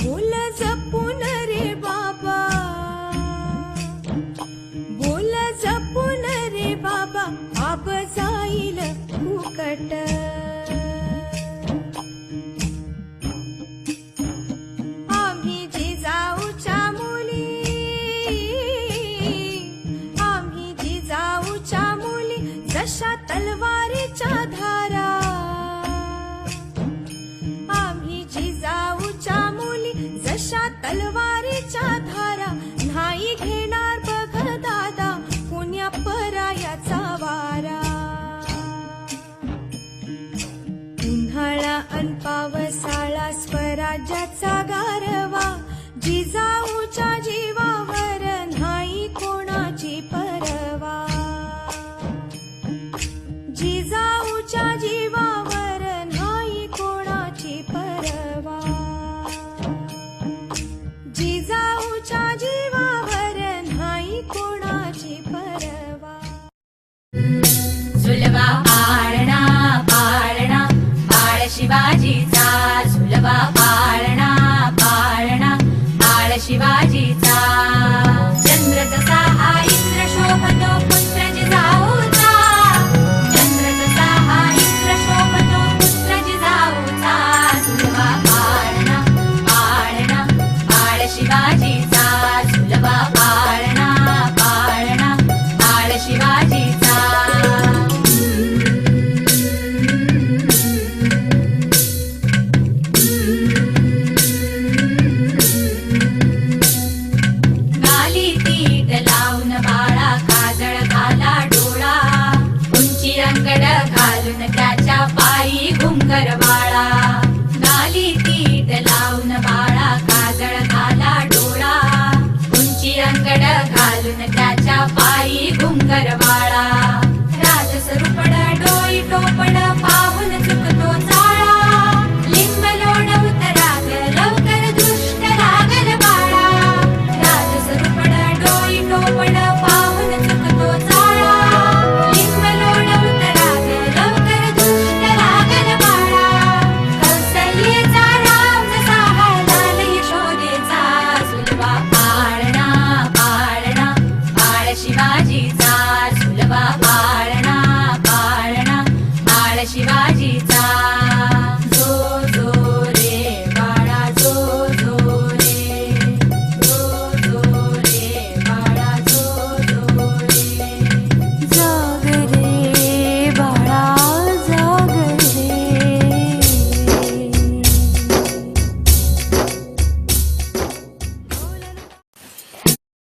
बोल जपून रे बाबा, बोल जपून रे बाबा, आब जाईल फुकट. आम्ही जिजाऊच्या मुली, आम्ही जिजाऊच्या मुली, जशा तलवारीच्या धारा. आम्ही जिजाऊच्या मुली, जशा तलवारीच्या धारा. नाही घेणार बघ दादा कुण्या परायाचा वारा. उन्हाळा अन पावसाळा स्वराज्याचा गारवा, जिजा